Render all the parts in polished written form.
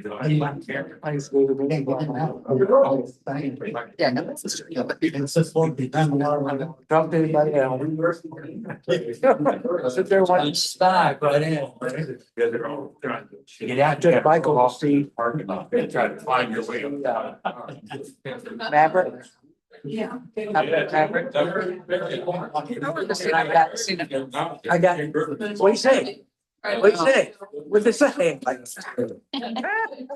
Yeah, no, it's just, yeah, but it's just one thing. Drop anybody out. Sit there watching stock right in. Get out to the Michael will see. Try to find your way. Maverick. Yeah. Maverick. I got, what do you say? What do you say? What'd they say?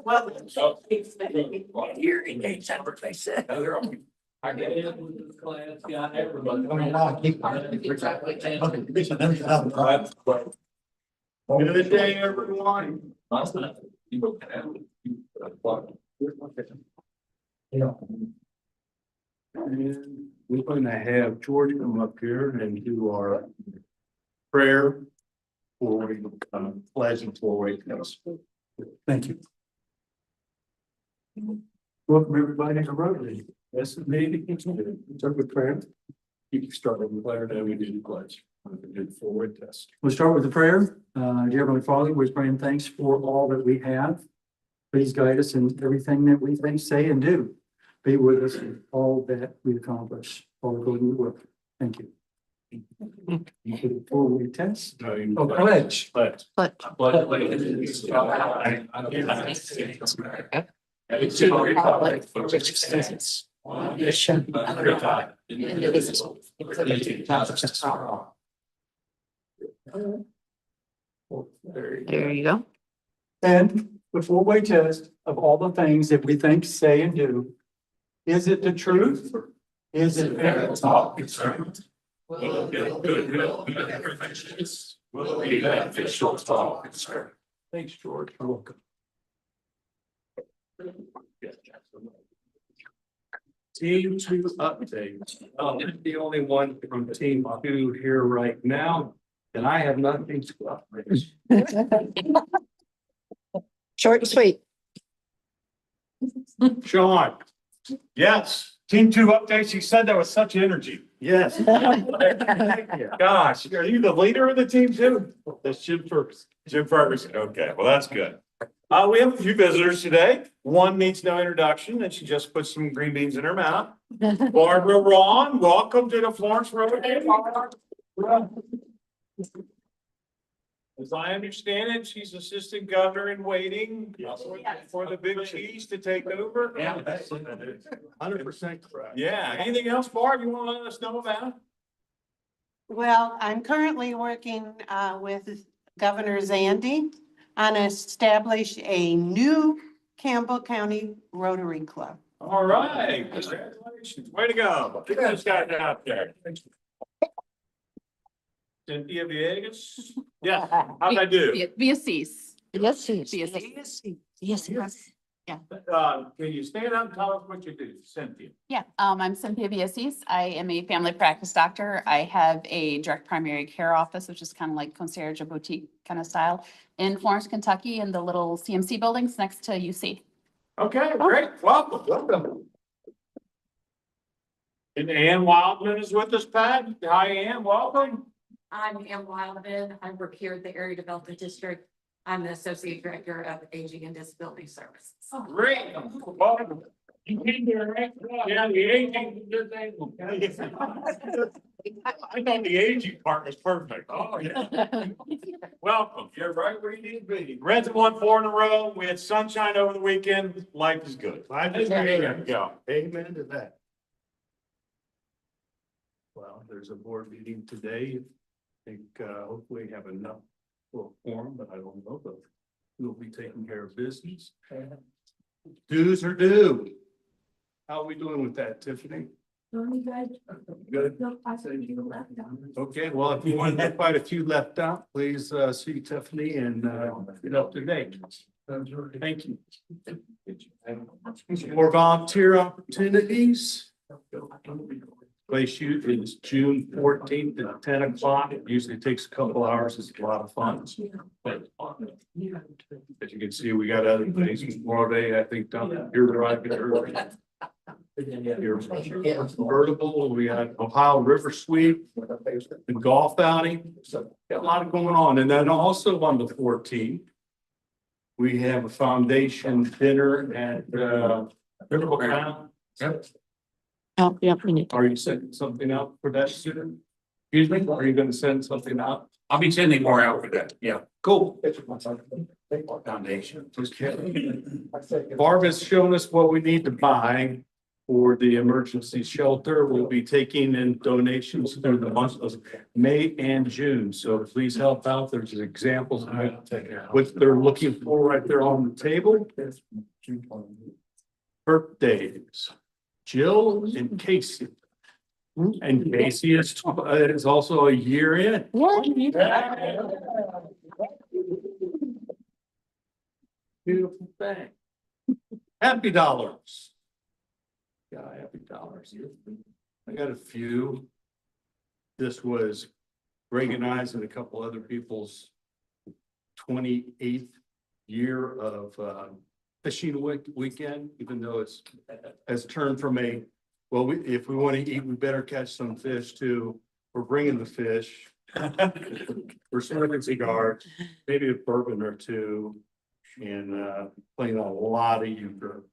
Well. Hearing aids, that's what they said. I get in this class, got everybody. Good day, everyone. And we're going to have Jordan come up here and do our prayer for we pledge and for test. Thank you. Welcome everybody to Rotary. This is me. Start with prayer. You can start with the prayer, then we do the pledge. We do the forward test. We'll start with the prayer. Dear Heavenly Father, we're praying thanks for all that we have. Please guide us in everything that we think, say, and do. Be with us in all that we accomplish, all according to your will. Thank you. Before we test. Oh, pledge. Pledge. But. It's a republic for which it stands, one nation under God, indivisible, with liberty and justice for all. There you go. And before we test of all the things that we think, say, and do, is it the truth? Is it fair? All concerned. Will get goodwill and imperfections. Will be beneficial to all concerned. Thanks, George. You're welcome. Team 2 update. I'm the only one from team 2 here right now, and I have nothing to update. Short and sweet. Sean. Yes, team 2 updates. You said that with such energy. Yes. Gosh, are you the leader of the team too? That's Jim Ferguson. Jim Ferguson. Okay, well, that's good. We have a few visitors today. One needs no introduction, and she just put some green beans in her mouth. Barbara Ron, welcome to the Florence Road. As I understand it, she's assistant governor in waiting for the big cheese to take over. Yeah, that's 100% correct. Yeah, anything else, Barb, you want to let us know about? Well, I'm currently working with Governor Zandy on establish a new Campbell County Rotary Club. All right, congratulations, way to go. Get those guys out there. Cynthia Villegas? Yeah, how'd I do? Vieses. Yes, Vieses. Yes, yes. Can you stand up and tell us what you do, Cynthia? Yeah, I'm Cynthia Vieses. I am a family practice doctor. I have a direct primary care office, which is kind of like concierge or boutique kind of style in Florence, Kentucky, in the little CMC buildings next to UC. Okay, great, welcome. And Ann Wildman is with us, Pat. Hi, Ann, welcome. I'm Ann Wildman. I work here at the Area Development District. I'm the Associate Director of Aging and Disability Services. Great, welcome. You came there, right? Yeah, the aging. I thought the aging part was perfect. Oh, yeah. Welcome, you're right where you need to be. Reds have won 4 in a row. We had sunshine over the weekend. Life is good. Life is There good. you go. Amen to that. Well, there's a board meeting today. I think hopefully have enough for a forum, but I don't know, but we'll be taking care of business. Dues are due. How are we doing with that, Tiffany? Good. Okay, well, if you want to have quite a few left out, please see Tiffany and get up to date. Thank you. More volunteer opportunities. Play shoot is June 14th at 10 o'clock. It usually takes a couple hours. It's a lot of fun. But as you can see, we got other things more day, I think, down here. Right there. Your convertible, we got Ohio River Sweep, the golf outing. So got a lot going on. And then also on the 14th, We have a foundation dinner at, Riverboat Town. Yep. Oh, yep, we need. Are you sending something out for that student? Excuse me, are you gonna send something out? I'll be sending more out for that, yeah. Cool. Foundation. Okay. Barb has shown us what we need to buy for the emergency shelter. We'll be taking in donations through the months of May and June. So please help out. There's examples of what they're looking for right there on the table. Birthdays, Jill and Casey. And Casey is also a year in. What? Beautiful thing. Happy dollars. Yeah, happy dollars. I got a few. This was Greg and I's and a couple other people's 28th year of fishing weekend, even though it's has turned from a, well, if we want to eat, we better catch some fish too. We're bringing the fish. We're smoking cigars, maybe a bourbon or two, and playing a lot of euchre.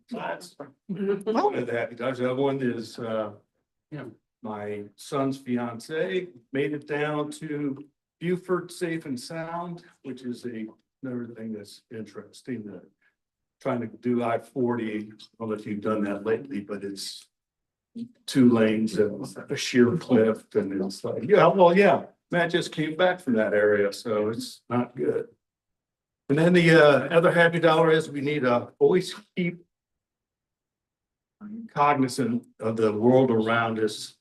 That's one of the happy times. The other one is, my son's fiance made it down to Beaufort safe and sound, which is another thing that's interesting. Trying to do I-40. I don't know if you've done that lately, but it's 2 lanes and a sheer cliff, and it's like, yeah, well, yeah, Matt just came back from that area, so it's not good. And then the other happy dollar is we need to always keep cognizant of the world around us,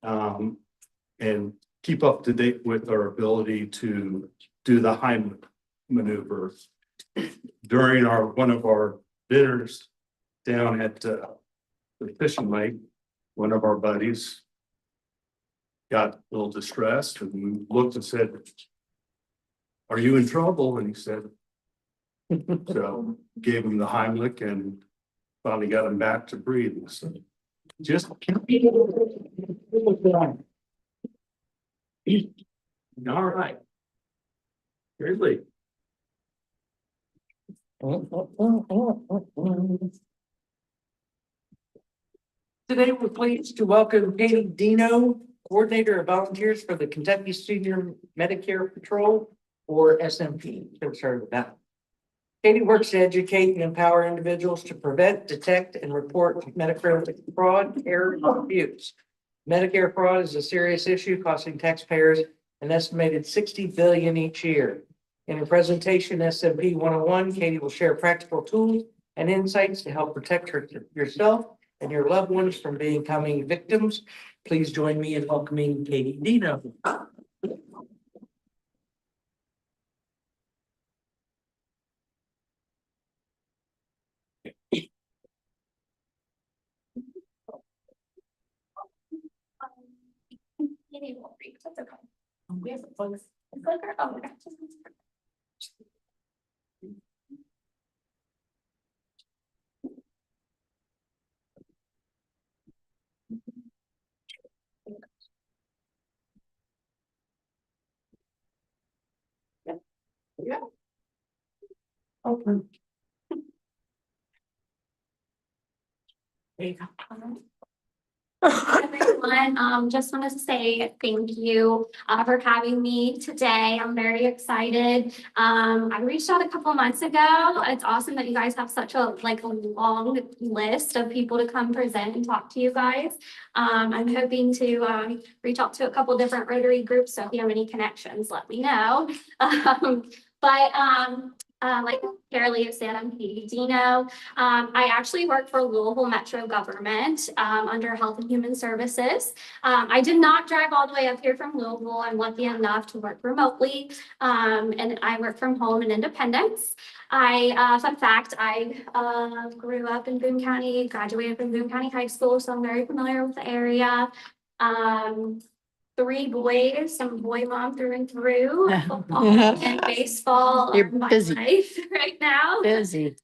and keep up to date with our ability to do the Heimlich maneuver. During one of our dinners down at the fishing lake, one of our buddies got a little distressed, and we looked and said, "Are you in trouble?" And he said, so gave him the Heimlich and finally got him back to breathing. So just all right. Really. Today, we're pleased to welcome Katie Deno, Coordinator of Volunteers for the Kentucky Senior Medicare Patrol, or SMP. Never heard of that. Katie works to educate and empower individuals to prevent, detect, and report Medicare fraud, error, and abuse. Medicare fraud is a serious issue costing taxpayers an estimated $60 billion each year. In her presentation, SMP 101, Katie will share practical tools and insights to help protect yourself and your loved ones from becoming victims. Please join me in welcoming Katie Deno. Yeah. Open. There you go. Hi, everyone, just wanted to say thank you for having me today. I'm very excited. I reached out a couple of months ago. It's awesome that you guys have such a long list of people to come present and talk to you guys. I'm hoping to reach out to a couple different Rotary groups. So if you have any connections, let me know. Like Carolee said, I'm Katie Deno. I actually work for Louisville Metro Government under Health and Human Services. I did not drive all the way up here from Louisville. I'm lucky enough to work remotely, and I work from home in Independence. Fun fact, I grew up in Boone County, graduated from Boone County High School, so I'm very familiar with the area. 3 boys, I'm a boy mom through and through. Football and baseball You're are my busy. life right now. Busy.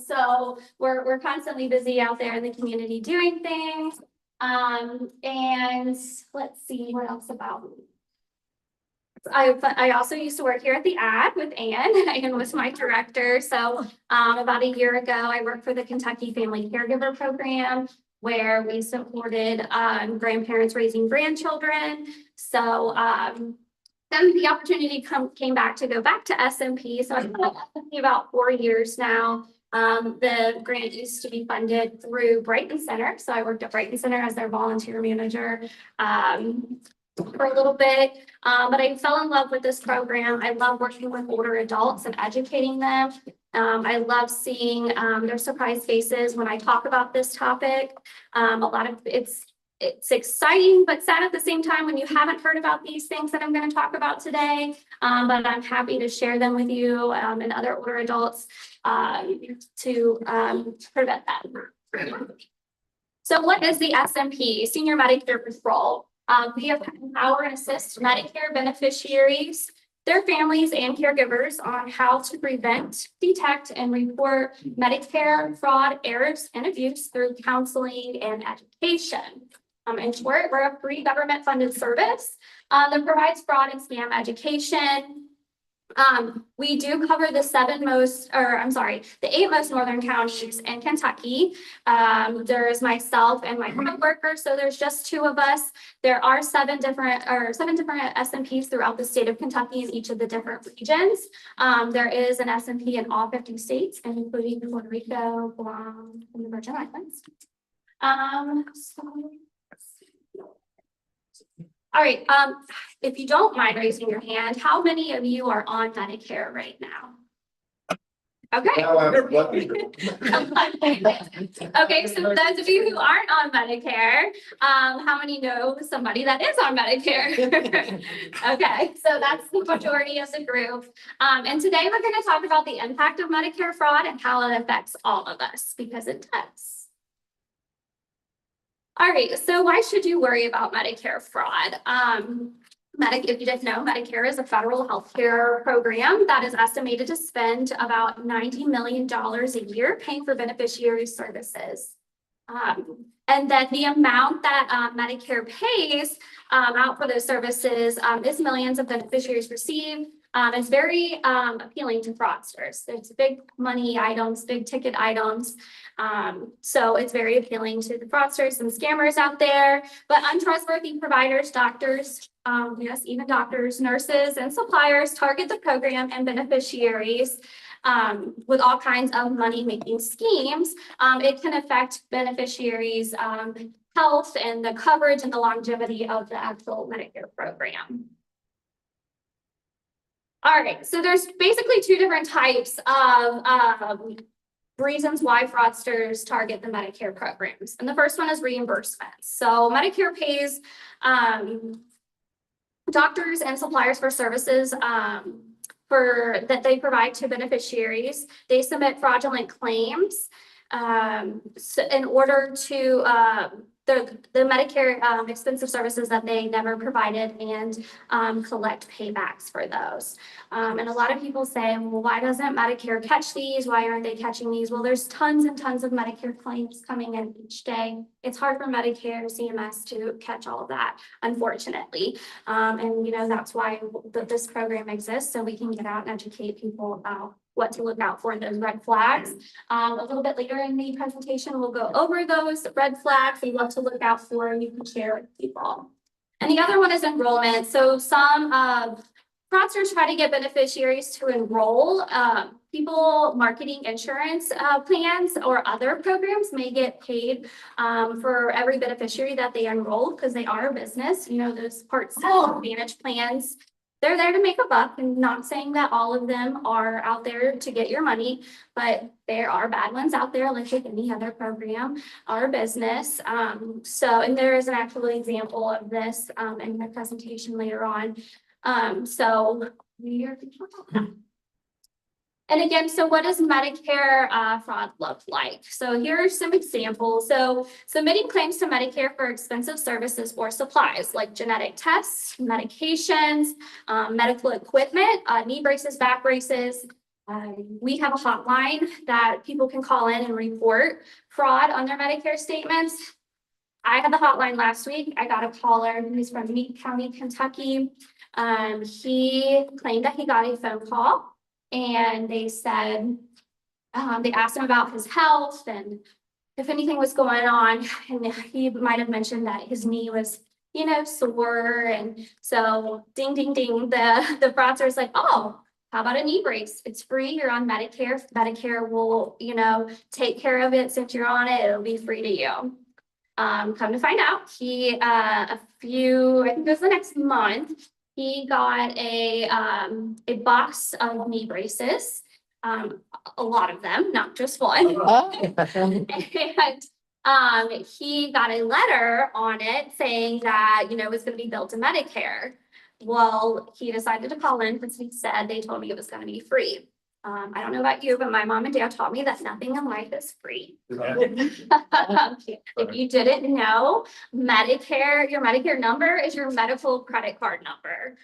So we're constantly busy out there in the community doing things. And let's see what else about me. I also used to work here at the ad with Ann. Ann was my director. So about a year ago, I worked for the Kentucky Family Caregiver Program, where we supported grandparents raising grandchildren. So then the opportunity came back to go back to SMP. So I've been at SMP about 4 years now. The grant used to be funded through Brighton Center. So I worked at Brighton Center as their volunteer manager for a little bit. But I fell in love with this program. I love working with older adults and educating them. I love seeing their surprised faces when I talk about this topic. A lot of it's exciting, but sad at the same time when you haven't heard about these things that I'm going to talk about today. But I'm happy to share them with you and other older adults to prevent that. So what is the SMP, Senior Medicare Patrol? We have empower and assist Medicare beneficiaries, their families and caregivers on how to prevent, detect, and report Medicare fraud, errors, and abuse through counseling and education. In short, we're a free government-funded service that provides fraud and scam education. We do cover the 8 most northern counties in Kentucky. There's myself and my coworker, so there's just 2 of us. There are 7 different SMPs throughout the state of Kentucky in each of the different regions. There is an SMP in all 50 states, including Puerto Rico, Guam, and the Virgin Islands. All right, if you don't mind raising your hand, how many of you are on Medicare right now? Okay. Okay, so those of you who aren't on Medicare, how many know somebody that is on Medicare? Okay, so that's the majority of the group. And today we're going to talk about the impact of Medicare fraud and how it affects all of us, because it does. All right, so why should you worry about Medicare fraud? If you didn't know, Medicare is a federal healthcare program that is estimated to spend about $90 million a year paying for beneficiary services. And then the amount that Medicare pays out for those services is millions of beneficiaries receive. It's very appealing to fraudsters. It's big money items, big ticket items. So it's very appealing to the fraudsters and scammers out there. But untrustworthy providers, doctors, yes, even doctors, nurses, and suppliers target the program and beneficiaries with all kinds of money-making schemes. It can affect beneficiaries' health and the coverage and the longevity of the actual Medicare program. All right, so there's basically 2 different types of reasons why fraudsters target the Medicare programs. And the first one is reimbursement. So Medicare pays doctors and suppliers for services that they provide to beneficiaries. They submit fraudulent claims so in order to the Medicare expensive services that they never provided and collect paybacks for those. And a lot of people say, well, why doesn't Medicare catch these? Why aren't they catching these? Well, there's tons and tons of Medicare claims coming in each day. It's hard for Medicare, CMS to catch all of that, unfortunately. And that's why this program exists, so we can get out and educate people about what to look out for in those red flags. A little bit later in the presentation, we'll go over those red flags we love to look out for and you can share with people. And the other one is enrollment. So some fraudsters try to get beneficiaries to enroll. People marketing insurance plans or other programs may get paid for every beneficiary that they enroll because they are a business. Those Part C Advantage plans, they're there to make a buck, and not saying that all of them are out there to get your money, but there are bad ones out there, like with any other program or business. And there is an actual example of this in my presentation later on. So we are going to talk about that. And again, so what does Medicare fraud look like? So here are some examples. So submitting claims to Medicare for expensive services or supplies like genetic tests, medications, medical equipment, knee braces, back braces. We have a hotline that people can call in and report fraud on their Medicare statements. I had the hotline last week. I got a caller who's from Meade County, Kentucky. He claimed that he got a phone call and they said, they asked him about his health and if anything was going on, and he might have mentioned that his knee was, sore. And so ding, ding, ding, the fraudster is like, oh, how about a knee brace? It's free. You're on Medicare. Medicare will, take care of it. Since you're on it, it'll be free to you. Come to find out, he, I think it was the next month, he got a box of knee braces. A lot of them, not just one. Oh. And he got a letter on it saying that, it was gonna be billed to Medicare. Well, he decided to call in because he said they told me it was gonna be free. I don't know about you, but my mom and dad taught me that nothing in life is free. If you didn't know, Medicare, your Medicare number is your medical credit card number.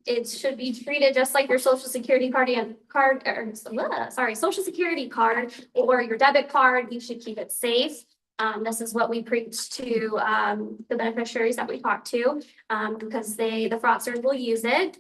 It should be treated just like your social security social security card or your debit card. You should keep it safe. This is what we preach to the beneficiaries that we talk to, because the fraudsters will use it.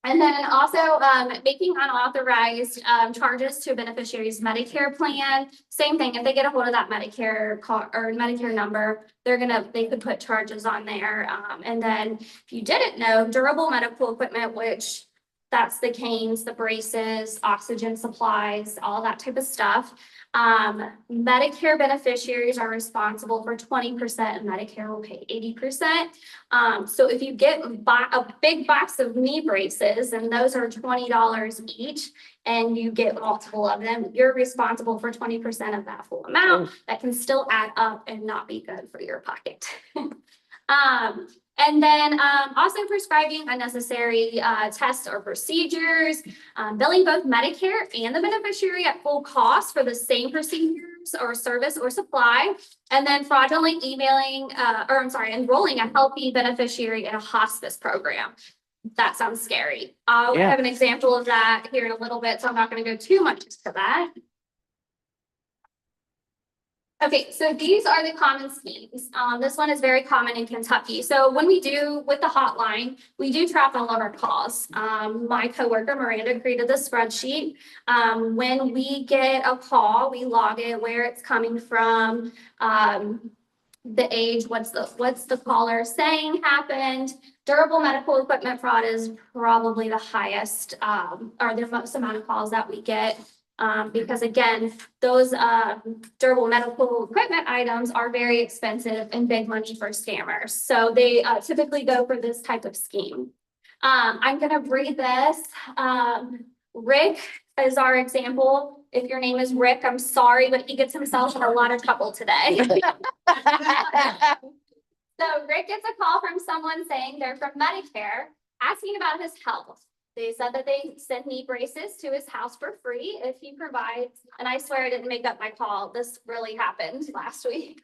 And then also making unauthorized charges to a beneficiary's Medicare plan. Same thing, if they get a hold of that Medicare card or Medicare number, they could put charges on there. And then if you didn't know, durable medical equipment, which that's the canes, the braces, oxygen supplies, all that type of stuff. Medicare beneficiaries are responsible for 20% and Medicare will pay 80%. So if you get a big box of knee braces and those are $20 each and you get multiple of them, you're responsible for 20% of that full amount. That can still add up and not be good for your pocket. And then also prescribing unnecessary tests or procedures, billing both Medicare and the beneficiary at full cost for the same procedures or service or supply, and then fraudulently enrolling a healthy beneficiary in a hospice program. That sounds scary. I'll have an example of that here in a little bit, so I'm not going to go too much into that. Okay, so these are the common schemes. This one is very common in Kentucky. So when we do with the hotline, we do track all of our calls. My coworker Miranda created this spreadsheet. When we get a call, we log it, where it's coming from, the age, what's the caller saying happened. Durable medical equipment fraud is probably the highest, or the most amount of calls that we get. Because again, those durable medical equipment items are very expensive and big money for scammers. So they typically go for this type of scheme. I'm going to read this. Rick is our example. If your name is Rick, I'm sorry, but he gets himself in a lot of trouble today. So Rick gets a call from someone saying they're from Medicare, asking about his health. They said that they sent knee braces to his house for free if he provides, and I swear I didn't make up my call. This really happened last week.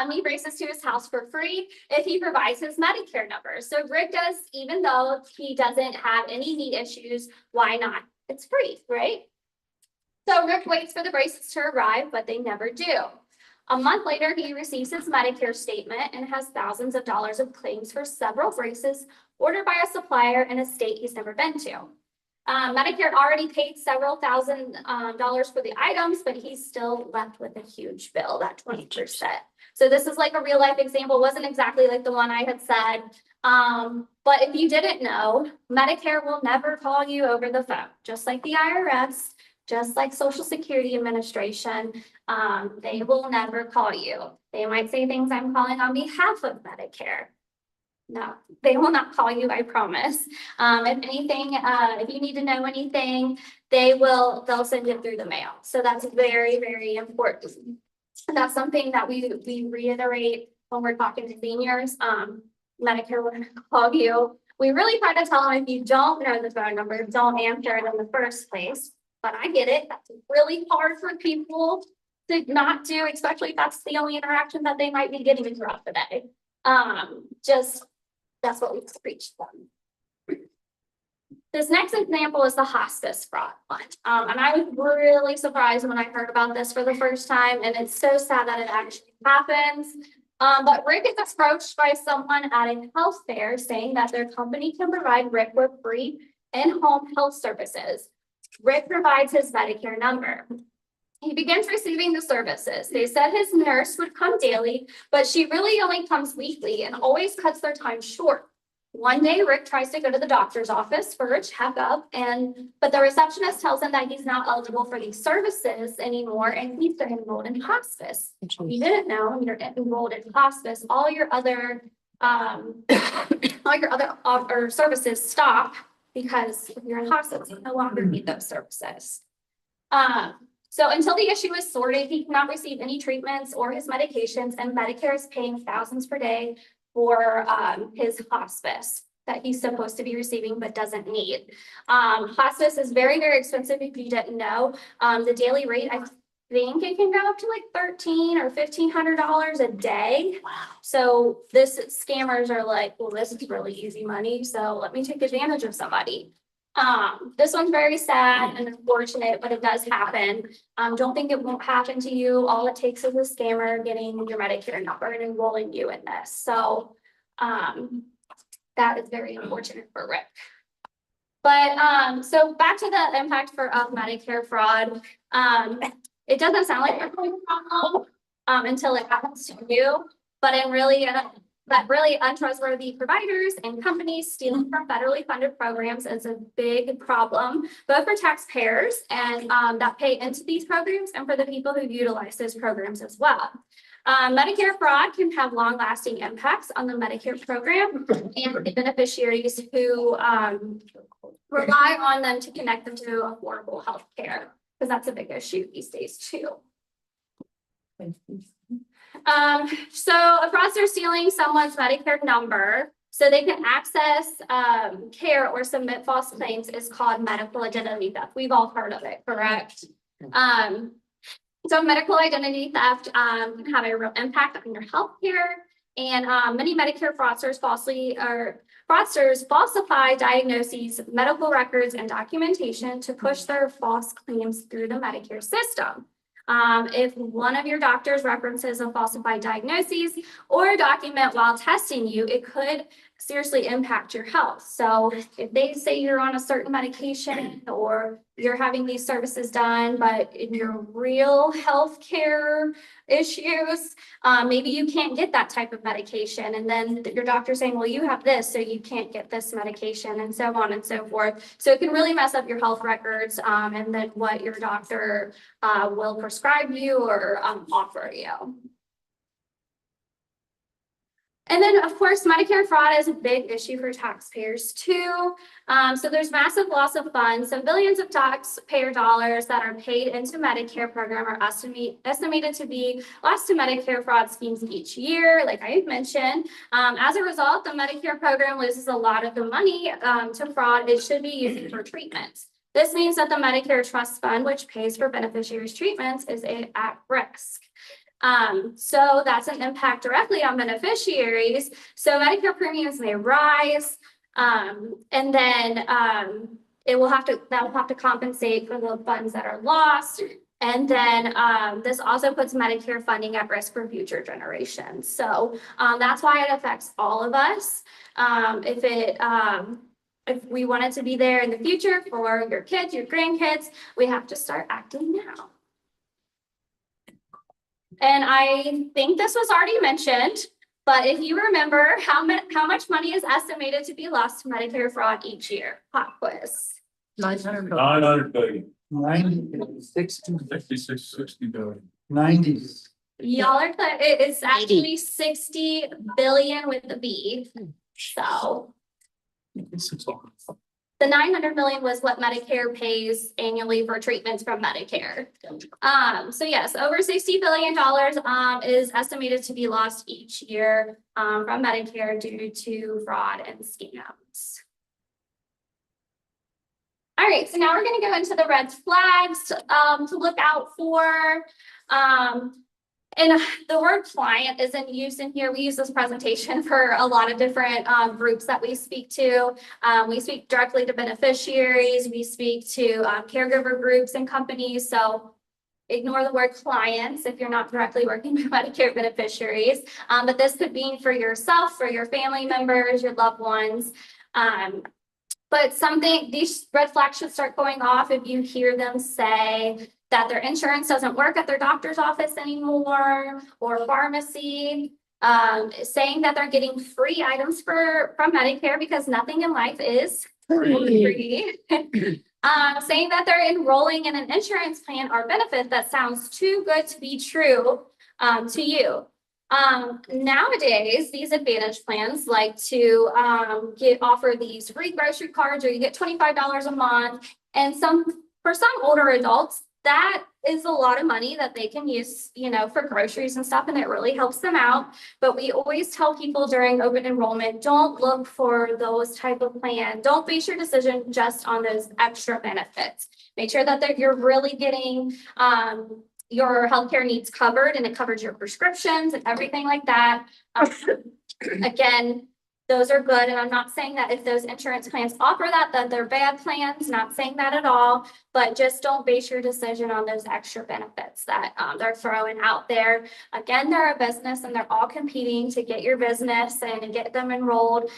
Knee braces to his house for free if he provides his Medicare number. So Rick does, even though he doesn't have any knee issues, why not? It's free, right? So Rick waits for the braces to arrive, but they never do. A month later, he receives his Medicare statement and has thousands of dollars of claims for several braces ordered by a supplier in a state he's never been to. Medicare already paid several thousand dollars for the items, but he's still left with a huge bill, that 20%. So this is like a real life example. Wasn't exactly like the one I had said. But if you didn't know, Medicare will never call you over the phone, just like the IRS. Just like Social Security Administration, they will never call you. They might say things, I'm calling on behalf of Medicare. No, they will not call you, I promise. If anything, if you need to know anything, they'll send it through the mail. So that's very, very important. And that's something that we reiterate when we're talking to seniors. Medicare will call you. We really try to tell them if you don't know the phone number, don't answer it in the first place. But I get it. That's really hard for people to not do, especially if that's the only interaction that they might be getting throughout the day. That's what we preach to them. This next example is the hospice fraud one. And I was really surprised when I heard about this for the first time. And it's so sad that it actually happens. But Rick is approached by someone at a health fair saying that their company can provide Rick with free in-home health services. Rick provides his Medicare number. He begins receiving the services. They said his nurse would come daily, but she really only comes weekly and always cuts their time short. One day, Rick tries to go to the doctor's office for a checkup, but the receptionist tells him that he's not eligible for these services anymore and he's enrolled in hospice. You didn't know when you're enrolled in hospice, all your other services stop because if you're in hospice, you no longer need those services. So until the issue is sorted, he cannot receive any treatments or his medications, and Medicare is paying thousands per day for his hospice that he's supposed to be receiving but doesn't need. Hospice is very, very expensive if you didn't know. The daily rate, I think it can go up to like $1,300 or $1,500 a day. Wow. So scammers are like, well, this is really easy money, so let me take advantage of somebody. This one's very sad and unfortunate, but it does happen. Don't think it won't happen to you. All it takes is a scammer getting your Medicare number and enrolling you in this. So, that is very unfortunate for Rick. But, so back to the impact of Medicare fraud. It doesn't sound like a problem, until it happens to you, but it really, that really untrustworthy providers and companies stealing from federally funded programs is a big problem, both for taxpayers and that pay into these programs and for the people who utilize those programs as well. Medicare fraud can have long-lasting impacts on the Medicare program and the beneficiaries who rely on them to connect them to affordable health care, because that's a big issue these days too. So a fraudster stealing someone's Medicare number so they can access care or submit false claims is called medical identity theft. We've all heard of it, correct? So medical identity theft can have a real impact on your health care, and many Medicare fraudsters falsify diagnoses, medical records, and documentation to push their false claims through the Medicare system. If one of your doctors references a falsified diagnosis or a document while testing you, it could seriously impact your health. So if they say you're on a certain medication or you're having these services done, but in your real health care issues, maybe you can't get that type of medication. And then your doctor's saying, well, you have this, so you can't get this medication, and so on and so forth. So it can really mess up your health records and then what your doctor will prescribe you or offer you. And then, of course, Medicare fraud is a big issue for taxpayers too. So there's massive loss of funds. So billions of taxpayer dollars that are paid into Medicare program are estimated to be lost to Medicare fraud schemes each year, like I mentioned. As a result, the Medicare program loses a lot of the money to fraud it should be using for treatments. This means that the Medicare Trust Fund, which pays for beneficiaries' treatments, is at risk. So that's an impact directly on beneficiaries. So Medicare premiums may rise, and then that will have to compensate for the funds that are lost. And then this also puts Medicare funding at risk for future generations. So that's why it affects all of us. If we want it to be there in the future for your kids, your grandkids, we have to start acting now. And I think this was already mentioned, but if you remember how much money is estimated to be lost to Medicare fraud each year? Pop quiz. 900 billion. 60 billion. 90s. Y'all are it's actually 60 billion with the B. So the 900 million was what Medicare pays annually for treatments from Medicare. So yes, over $60 billion is estimated to be lost each year from Medicare due to fraud and scams. All right, so now we're going to go into the red flags to look out for. And the word client isn't used in here. We use this presentation for a lot of different groups that we speak to. We speak directly to beneficiaries. We speak to caregiver groups and companies. So ignore the word clients if you're not directly working with Medicare beneficiaries. But this could be for yourself, for your family members, your loved ones. But these red flags should start going off if you hear them say that their insurance doesn't work at their doctor's office anymore or pharmacy, saying that they're getting free items from Medicare because nothing in life is free. Saying that they're enrolling in an insurance plan or benefit that sounds too good to be true to you. Nowadays, these advantage plans like to offer these free grocery cards, or you get $25 a month. And for some older adults, that is a lot of money that they can use, for groceries and stuff, and it really helps them out. But we always tell people during open enrollment, don't look for those type of plans. Don't base your decision just on those extra benefits. Make sure that you're really getting your healthcare needs covered, and it covers your prescriptions and everything like that. Again, those are good. And I'm not saying that if those insurance plans offer that they're bad plans, not saying that at all, but just don't base your decision on those extra benefits that they're throwing out there. Again, they're a business and they're all competing to get your business and get them enrolled.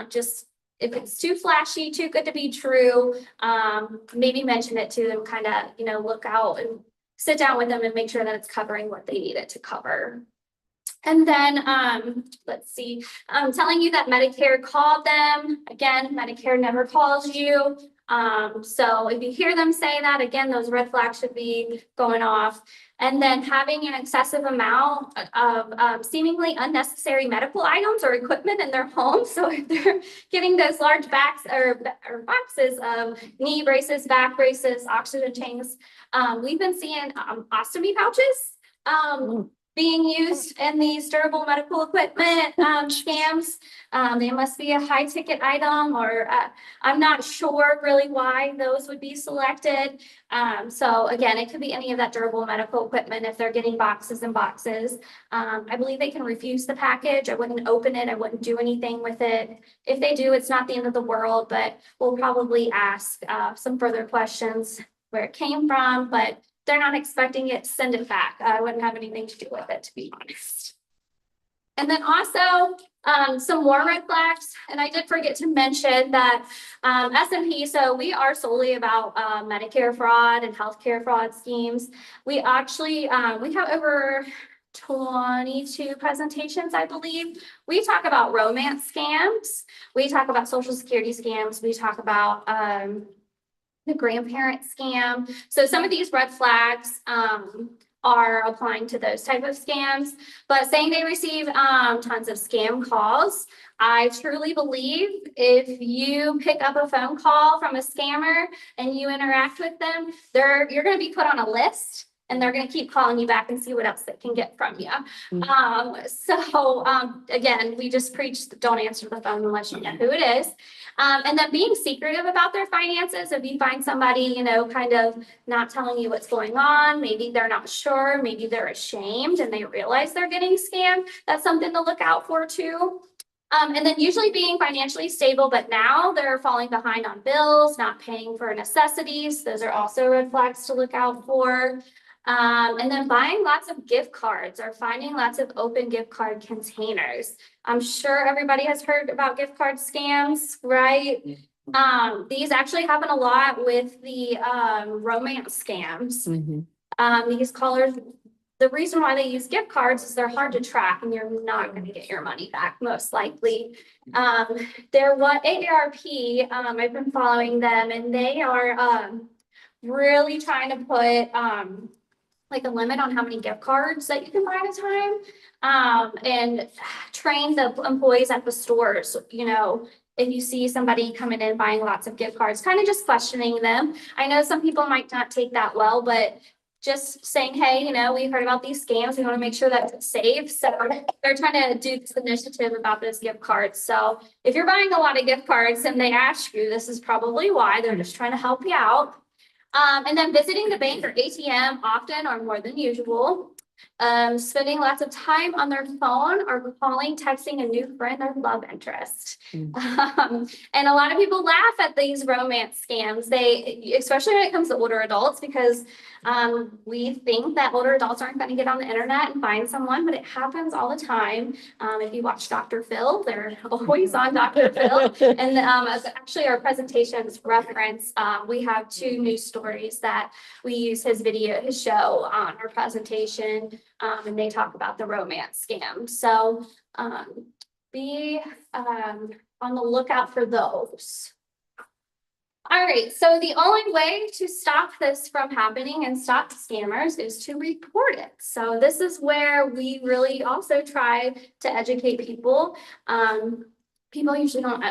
Just if it's too flashy, too good to be true, maybe mention it to them, kind of, look out and sit down with them and make sure that it's covering what they need it to cover. And then, let's see, telling you that Medicare called them. Again, Medicare never calls you. So if you hear them say that, again, those red flags should be going off. And then having an excessive amount of seemingly unnecessary medical items or equipment in their home. So if they're getting those large boxes of knee braces, back braces, oxygen tanks, we've been seeing ostomy pouches being used in these durable medical equipment scams. They must be a high ticket item, or I'm not sure really why those would be selected. So again, it could be any of that durable medical equipment if they're getting boxes and boxes. I believe they can refuse the package. I wouldn't open it. I wouldn't do anything with it. If they do, it's not the end of the world, but we'll probably ask some further questions where it came from, but they're not expecting it, send it back. I wouldn't have anything to do with it, to be honest. And then also some more red flags. And I did forget to mention that SMP, so we are solely about Medicare fraud and healthcare fraud schemes. We actually, we have over 22 presentations, I believe. We talk about romance scams. We talk about Social Security scams. We talk about the grandparent scam. So some of these red flags are applying to those type of scams, but saying they receive tons of scam calls. I truly believe if you pick up a phone call from a scammer and you interact with them, you're going to be put on a list, and they're going to keep calling you back and see what else they can get from you. Again, we just preach, don't answer the phone unless you know who it is. And then being secretive about their finances. If you find somebody, kind of not telling you what's going on, maybe they're not sure, maybe they're ashamed and they realize they're getting scammed, that's something to look out for too. And then usually being financially stable, but now they're falling behind on bills, not paying for necessities. Those are also red flags to look out for. And then buying lots of gift cards or finding lots of open gift card containers. I'm sure everybody has heard about gift card scams, right? These actually happen a lot with the romance scams. These callers, the reason why they use gift cards is they're hard to track and you're not going to get your money back, most likely. They're what AARP, I've been following them, and they are really trying to put like a limit on how many gift cards that you can buy at a time, and train the employees at the stores, if you see somebody coming in buying lots of gift cards, kind of just questioning them. I know some people might not take that well, but just saying, hey, we heard about these scams. We want to make sure that it's safe. So they're trying to do this initiative about those gift cards. So if you're buying a lot of gift cards and they ask you, this is probably why. They're just trying to help you out. And then visiting the bank or ATM often or more than usual. spending lots of time on their phone or calling, texting a new friend or love interest. And a lot of people laugh at these romance scams. Especially when it comes to older adults, because we think that older adults aren't going to get on the internet and find someone, but it happens all the time. If you watch Dr. Phil, they're always on Dr. Phil. And as actually our presentations reference, we have 2 news stories that we use his show on our presentation, and they talk about the romance scam. So be on the lookout for those. All right, so the only way to stop this from happening and stop scammers is to report it. So this is where we really also try to educate people. People usually don't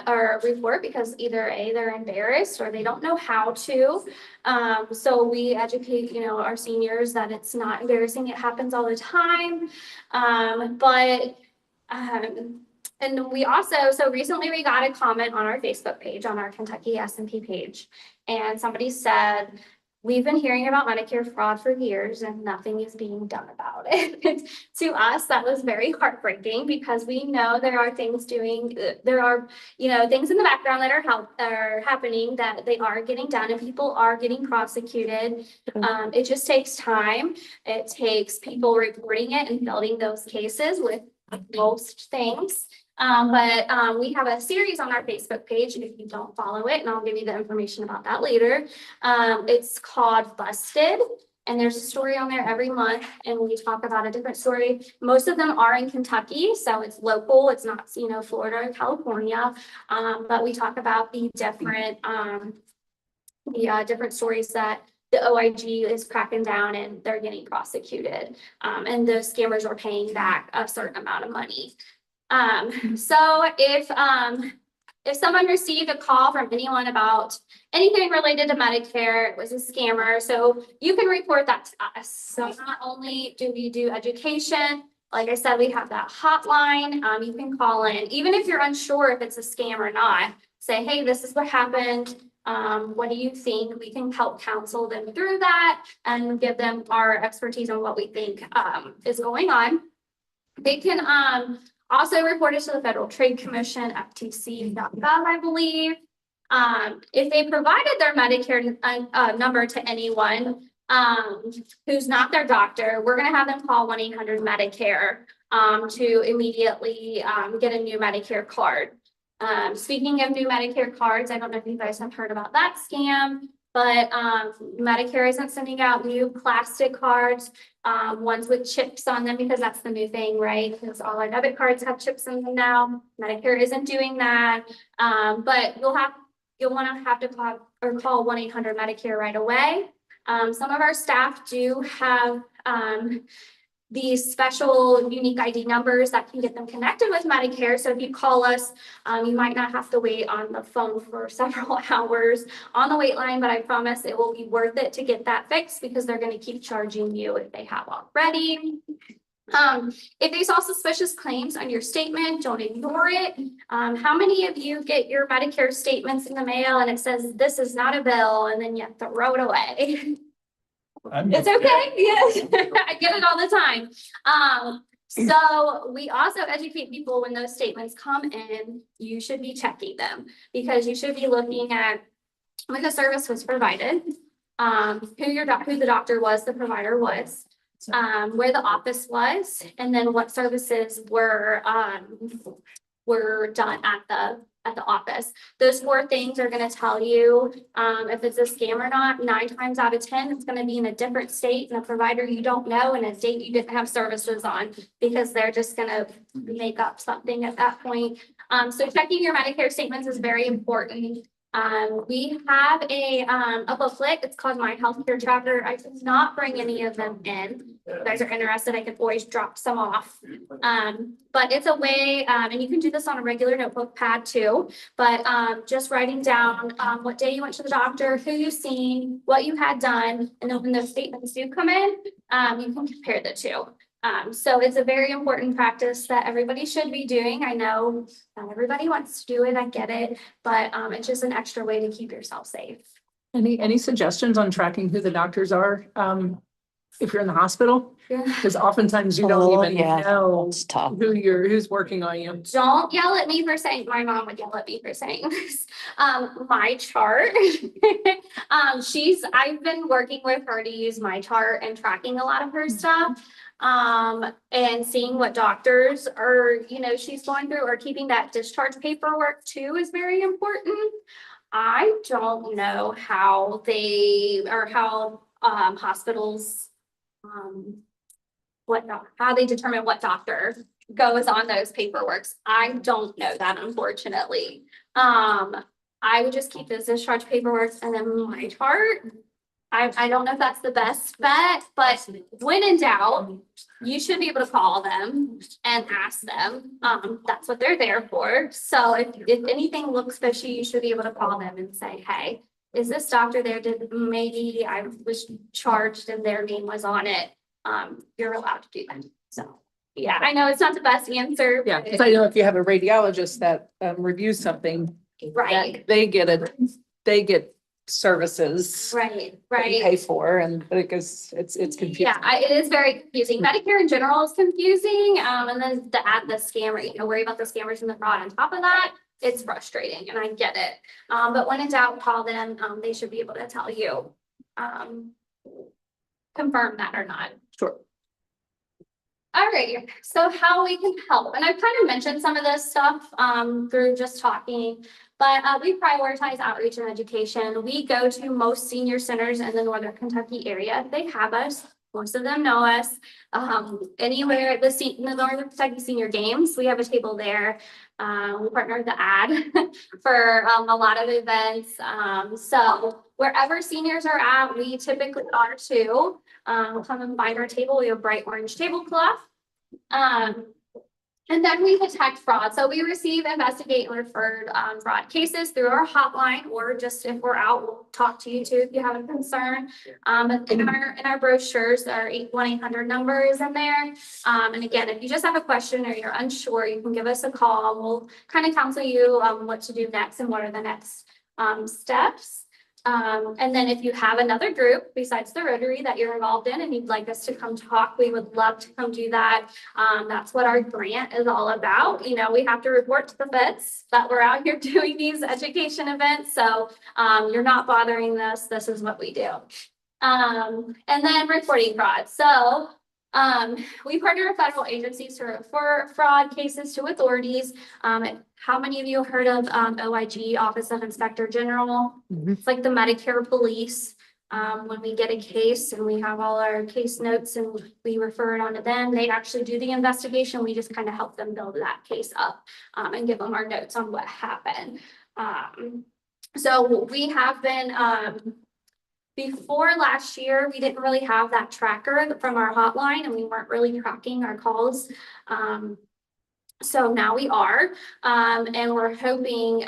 report because either A, they're embarrassed or they don't know how to. So we educate, our seniors that it's not embarrassing. It happens all the time. And we also, so recently we got a comment on our Facebook page, on our Kentucky SMP page. And somebody said, we've been hearing about Medicare fraud for years and nothing is being done about it. To us, that was very heartbreaking because we know there are things things in the background that are happening, that they are getting done and people are getting prosecuted. It just takes time. It takes people reporting it and building those cases with most things. But we have a series on our Facebook page, and if you don't follow it, and I'll give you the information about that later, it's called Busted, and there's a story on there every month, and we talk about a different story. Most of them are in Kentucky, so it's local. It's not, Florida or California, but we talk about the different stories that the OIG is cracking down and they're getting prosecuted, and the scammers are paying back a certain amount of money. So if someone received a call from anyone about anything related to Medicare, it was a scammer, so you can report that to us. So not only do we do education, like I said, we have that hotline. You can call in, even if you're unsure if it's a scam or not, say, hey, this is what happened. What do you think? We can help counsel them through that and give them our expertise on what we think is going on. They can also report it to the Federal Trade Commission, FTC.gov, I believe. If they provided their Medicare number to anyone who's not their doctor, we're going to have them call 1-800-MEDICARE to immediately get a new Medicare card. Speaking of new Medicare cards, I don't know if you guys have heard about that scam, but Medicare isn't sending out new plastic cards, ones with chips on them, because that's the new thing, right? Because all our debit cards have chips in them now. Medicare isn't doing that, but you'll want to call 1-800-MEDICARE right away. Some of our staff do have these special unique ID numbers that can get them connected with Medicare. So if you call us, you might not have to wait on the phone for several hours on the wait line, but I promise it will be worth it to get that fixed, because they're going to keep charging you if they have already. If they saw suspicious claims on your statement, don't ignore it. How many of you get your Medicare statements in the mail and it says, this is not a bill, and then you throw it away? It's okay. Yes, I get it all the time. So we also educate people when those statements come in, you should be checking them, because you should be looking at when the service was provided, who the doctor was, the provider was, where the office was, and then what services were done at the office. Those 4 things are going to tell you if it's a scam or not. 9 times out of 10, it's going to be in a different state and a provider you don't know and a date you didn't have services on, because they're just going to make up something at that point. So checking your Medicare statements is very important. We have a booklet. It's called My Healthcare Tracker. I did not bring any of them in. If you guys are interested, I can always drop some off. But it's a way, and you can do this on a regular notebook pad too, but just writing down what day you went to the doctor, who you've seen, what you had done, and then when those statements do come in, you can compare the two. So it's a very important practice that everybody should be doing. I know not everybody wants to do it, I get it, but it's just an extra way to keep yourself safe. Any suggestions on tracking who the doctors are? if you're in the hospital? Yeah. Because oftentimes you don't Oh, even yeah, know it's tough. who's working on you. Don't yell at me for saying, my mom would yell at me for saying this. My chart. I've been working with her to use my chart and tracking a lot of her stuff. And seeing what doctors are, she's going through, or keeping that discharge paperwork too is very important. I don't know how hospitals, how they determine what doctor goes on those paperworks. I don't know that, unfortunately. I would just keep those discharge paperwork and then my chart. I don't know if that's the best bet, but when in doubt, you should be able to call them and ask them. That's what they're there for. So if anything looks fishy, you should be able to call them and say, hey, is this doctor there? Maybe I was charged and their name was on it. You're allowed to do that. So, yeah, I know it's not the best answer. Yeah, because I know if you have a radiologist that reviews something, Right, that they get services right, that right. you pay for, and because it's confusing. Yeah, it is very confusing. Medicare in general is confusing. And then to add the scammer, worry about the scammers and the fraud on top of that, it's frustrating, and I get it. But when in doubt, call them. They should be able to tell you, confirm that or not. Sure. All right, so how we can help, and I've kind of mentioned some of this stuff through just talking, but we prioritize outreach and education. We go to most senior centers in the Northern Kentucky area. They have us. Most of them know us. Anywhere at the Northern Kentucky Senior Games, we have a table there. We partner with the ad for a lot of events. So wherever seniors are at, we typically are too. We'll come and find our table. We have bright orange tablecloth. And then we detect fraud. So we receive, investigate, and referred fraud cases through our hotline, or just if we're out, we'll talk to you too if you have a concern. In our brochures, our 1-800 number is in there. And again, if you just have a question or you're unsure, you can give us a call. We'll kind of counsel you what to do next and what are the next steps. And then if you have another group besides the Rotary that you're involved in and you'd like us to come talk, we would love to come do that. That's what our grant is all about. We have to report to the feds that we're out here doing these education events. So you're not bothering us. This is what we do. And then reporting fraud. So we partner with federal agencies for fraud cases to authorities. How many of you have heard of OIG, Office of Inspector General? It's like the Medicare police. When we get a case and we have all our case notes and we refer it on to them, they actually do the investigation. We just kind of help them build that case up and give them our notes on what happened. So we have been, before last year, we didn't really have that tracker from our hotline and we weren't really tracking our calls. So now we are, and we're hoping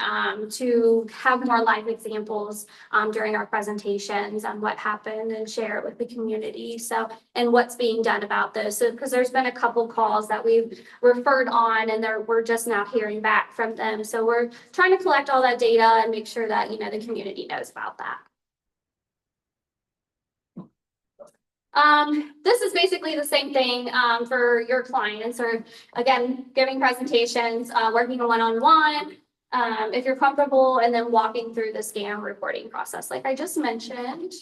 to have more live examples during our presentations on what happened and share it with the community. So, and what's being done about this. So, because there's been a couple calls that we've referred on and we're just now hearing back from them. So we're trying to collect all that data and make sure that, the community knows about that. This is basically the same thing for your clients, or again, giving presentations, working one-on-one, if you're comfortable, and then walking through the scam reporting process like I just mentioned.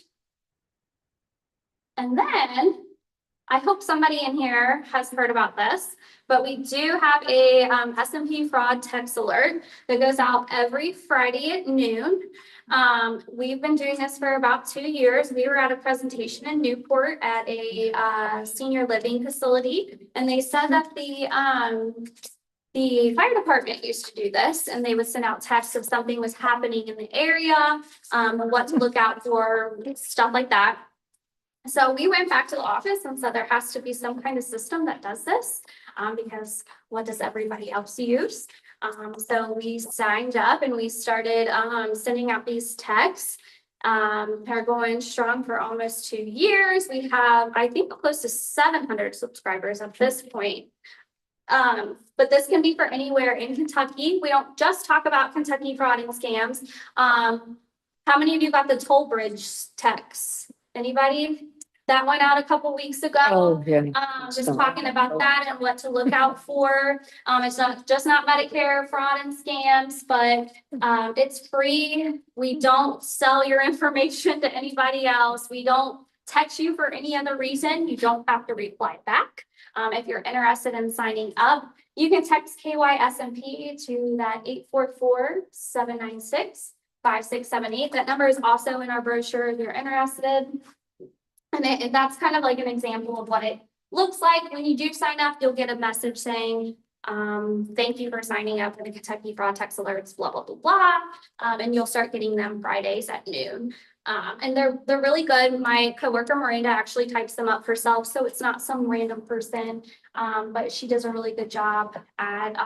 And then I hope somebody in here has heard about this, but we do have a SMP fraud text alert that goes out every Friday at noon. We've been doing this for about 2 years. We were at a presentation in Newport at a senior living facility, and they said that the fire department used to do this, and they would send out texts if something was happening in the area, what to look out for, stuff like that. So we went back to the office and said there has to be some kind of system that does this, because what does everybody else use? So we signed up and we started sending out these texts. They're going strong for almost 2 years. We have, I think, close to 700 subscribers at this point. But this can be for anywhere in Kentucky. We don't just talk about Kentucky fraud and scams. How many of you got the toll bridge text? Anybody? that went out a couple weeks ago. Oh, yeah. Just talking about that and what to look out for. It's not Medicare fraud and scams, but it's free. We don't sell your information to anybody else. We don't text you for any other reason. You don't have to reply back. If you're interested in signing up, you can text KYSMP to that 844-796-5678. That number is also in our brochure if you're interested. And that's kind of like an example of what it looks like. When you do sign up, you'll get a message saying, thank you for signing up for the Kentucky Fraud Text Alerts, blah, blah, blah, blah. And you'll start getting them Fridays at noon. And they're really good. My coworker Miranda actually types them up herself, so it's not some random person, but she does a really good job at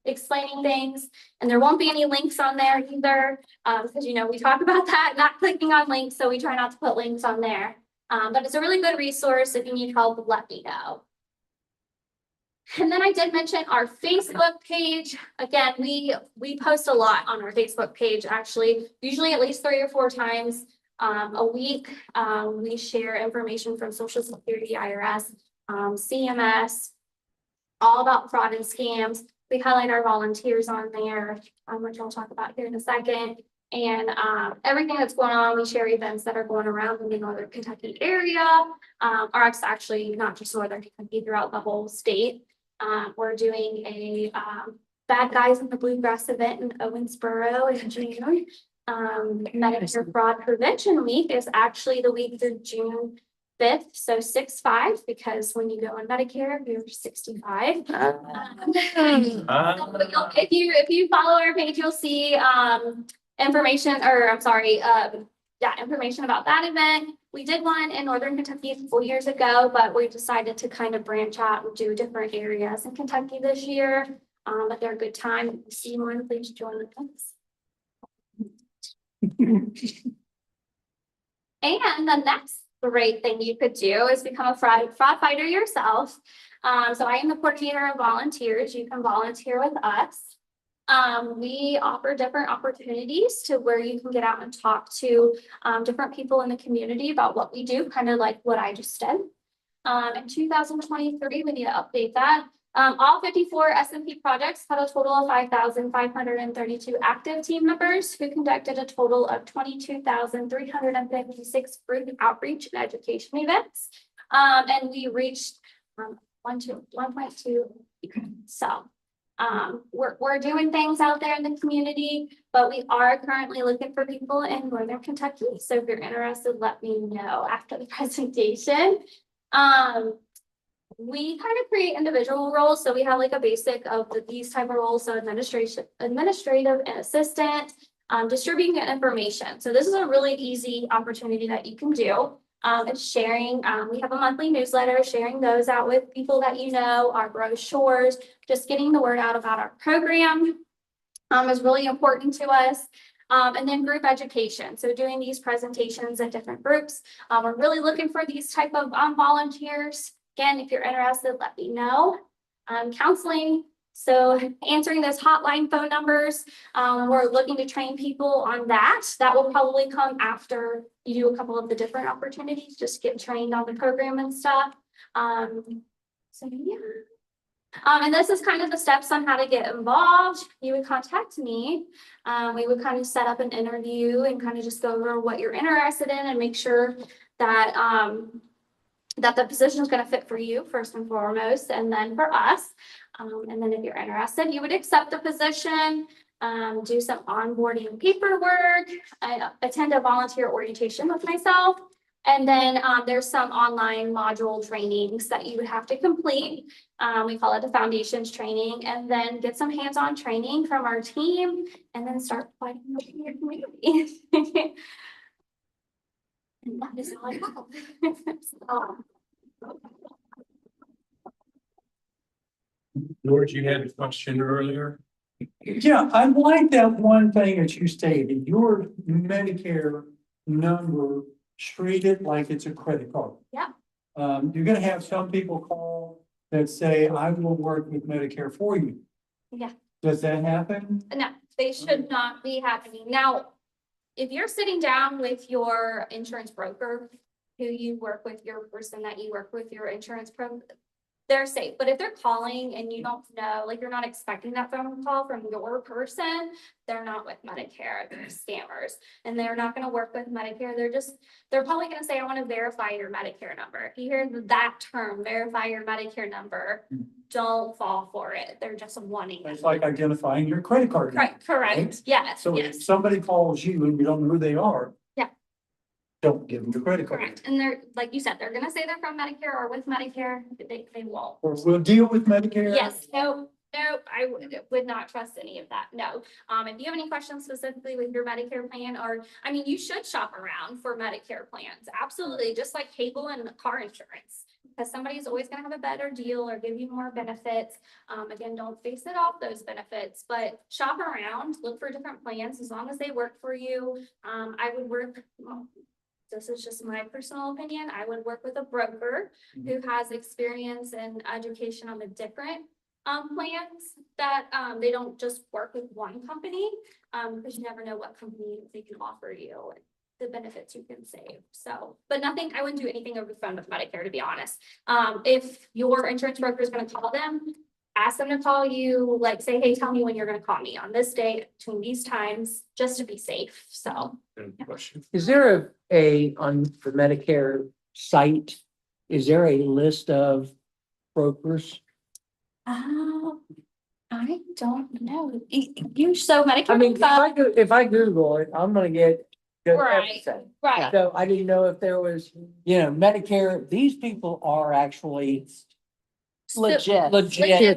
explaining things. And there won't be any links on there either, because we talk about that, not clicking on links, so we try not to put links on there. But it's a really good resource. If you need help, let me know. And then I did mention our Facebook page. Again, we post a lot on our Facebook page, actually, usually at least 3 or 4 times a week. We share information from Social Security, IRS, CMS, all about fraud and scams. We highlight our volunteers on there, which I'll talk about here in a second. And everything that's going on, we share events that are going around in the Northern Kentucky area, or it's actually not just Northern Kentucky, throughout the whole state. We're doing a Bad Guys in the Bluegrass event in Owensboro in June. Medicare Fraud Prevention Week is actually the week through June 5th, so 6-5, because when you go on Medicare, you're 65. If you follow our page, you'll see information about that event. We did one in Northern Kentucky a couple years ago, but we decided to kind of branch out and do different areas in Kentucky this year. But they're a good time. If you see one, please join us. And the next great thing you could do is become a fraud fighter yourself. So I am the coordinator of volunteers. You can volunteer with us. We offer different opportunities to where you can get out and talk to different people in the community about what we do, kind of like what I just did. In 2023, we need to update that. All 54 SMP projects had a total of 5,532 active team members who conducted a total of 22,356 group outreach and education events. And we reached 1.2. So we're doing things out there in the community, but we are currently looking for people in Northern Kentucky. So if you're interested, let me know after the presentation. We kind of create individual roles. So we have like a basic of these type of roles. So administrative and assistant, distributing information. So this is a really easy opportunity that you can do. It's sharing. We have a monthly newsletter, sharing those out with people that you know, our brochures, just getting the word out about our program is really important to us. And then group education. So doing these presentations at different groups. We're really looking for these type of volunteers. Again, if you're interested, let me know. Counseling. So answering those hotline phone numbers, we're looking to train people on that. That will probably come after you do a couple of the different opportunities, just get trained on the program and stuff. So yeah. And this is kind of the steps on how to get involved. You would contact me. We would kind of set up an interview and kind of just go over what you're interested in and make sure that that the position is going to fit for you first and foremost, and then for us. And then if you're interested, you would accept the position, do some onboarding paperwork, attend a volunteer orientation with myself. And then there's some online module trainings that you would have to complete. We call it the foundations training, and then get some hands-on training from our team, and then start fighting in your community. And that is all I have. George, you had a question earlier. Yeah, I like that one thing that you stated, your Medicare number, treat it like it's a credit card. Yeah. You're gonna have some people call that say, I will work with Medicare for you. Yeah. Does that happen? No, they should not be happening. Now, if you're sitting down with your insurance broker who you work with, your person that you work with, your insurance pro, they're safe. But if they're calling and you don't know, like you're not expecting that phone call from your person, they're not with Medicare, they're scammers. And they're not gonna work with Medicare. They're probably gonna say, I want to verify your Medicare number. If you hear that term, verify your Medicare number, don't fall for it. They're just wanting. It's like identifying your credit card. Correct, Right? yes, So if yes, somebody calls you and you don't know who they are. Yeah. Don't give them your credit card. correct. And they're, like you said, they're gonna say they're from Medicare or with Medicare, they won't. Or we'll deal with Medicare. Yes, no, I would not trust any of that, no. If you have any questions specifically with your Medicare plan, or, I mean, you should shop around for Medicare plans, absolutely, just like cable and car insurance. Because somebody's always gonna have a better deal or give you more benefits. Again, don't base it off those benefits, but shop around, look for different plans, as long as they work for you. I would work, well, this is just my personal opinion, I would work with a broker who has experience and education on the different plans that, they don't just work with one company, because you never know what company they can offer you and the benefits you can save. So, but nothing, I wouldn't do anything over the phone with Medicare, to be honest. If your insurance broker is gonna call them, ask them to call you, like say, hey, tell me when you're gonna call me on this day between these times, just to be safe, so. Any questions? Is there on the Medicare site, is there a list of brokers? I don't know. You, so Medicare. I mean, if I Google it, I'm gonna get good Right. everything. Right. So I didn't know if there was, Medicare, these people are actually Legit. legit. You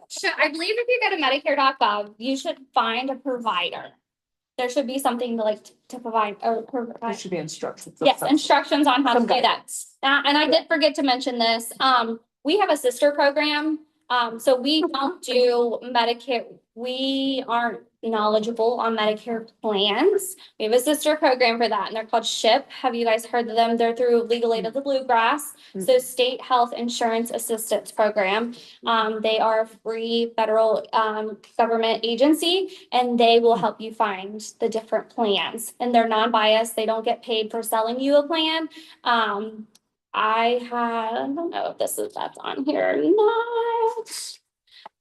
should, I believe if you go to Medicare.gov, you should find a provider. There should be something to provide, or There provide. should be instructions. Yes, instructions on how to Some do that. guidance. And I did forget to mention this, we have a sister program, so we don't do Medicare, we aren't knowledgeable on Medicare plans. We have a sister program for that, and they're called SHIP. Have you guys heard of them? They're through Legal Aid of the Bluegrass, so State Health Insurance Assistance Program. They are a free federal, government agency, and they will help you find the different plans. And they're non-biased, they don't get paid for selling you a plan. I don't know if that's on here or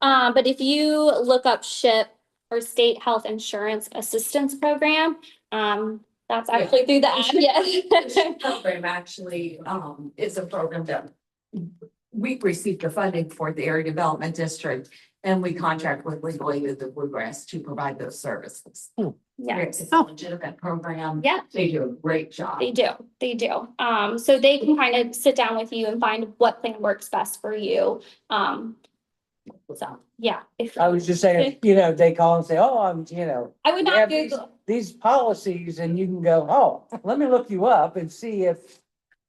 not. But if you look up SHIP or State Health Insurance Assistance Program, that's actually through the ad, yes. Program actually, is a program that we received the funding for the area development district, and we contract with Legal Aid of the Bluegrass to provide those services. Yes. It's a legitimate program. Yeah. They do a great job. They do. So they can kind of sit down with you and find what plan works best for you. So, yeah. I was just saying, they call and say, oh, I would we not have Google. these policies, and you can go, oh, let me look you up and see if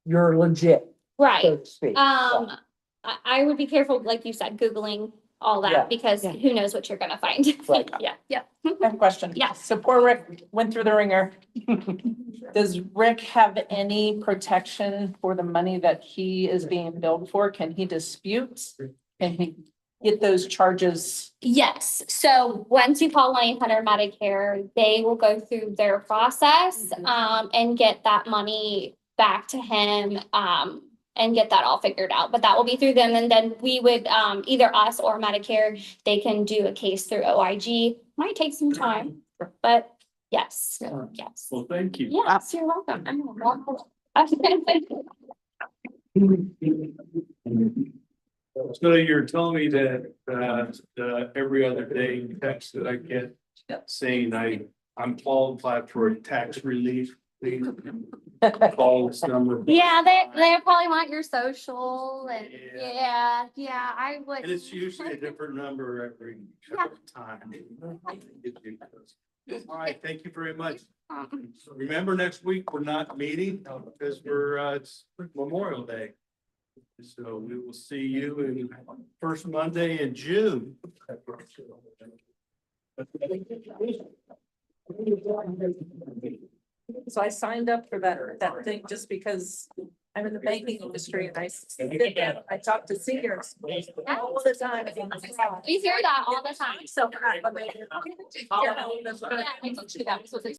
you're legit, Right. so to speak. I would be careful, like you said, Googling all Yeah. that, because Yeah. who knows what you're gonna find. Right. Yeah. I have a question. Yes. So poor Rick went through the ringer. Does Rick have any protection for the money that he is being billed for? Can he dispute? Can he get those charges? Yes, so once you call 1-800 Medicare, they will go through their process, and get that money back to him, and get that all figured out, but that will be through them, and then we would, either us or Medicare, they can do a case through OIG, might take some time, but yes, yes. Well, thank you. Yes, you're welcome. I'm welcome. So you're telling me that, every other day text that I get saying I'm qualified for a tax relief. Please call this number. Yeah, they probably want your social and, Yeah. yeah, I would. And it's usually a different number every time. All right, thank you very much. Remember, next week, we're not meeting because it's Memorial Day. So we will see you in first Monday in June. So I signed up for that thing just because I'm in the banking industry and I talk to seniors all the time. We hear that all the time. So. Yeah, I do too. That was what they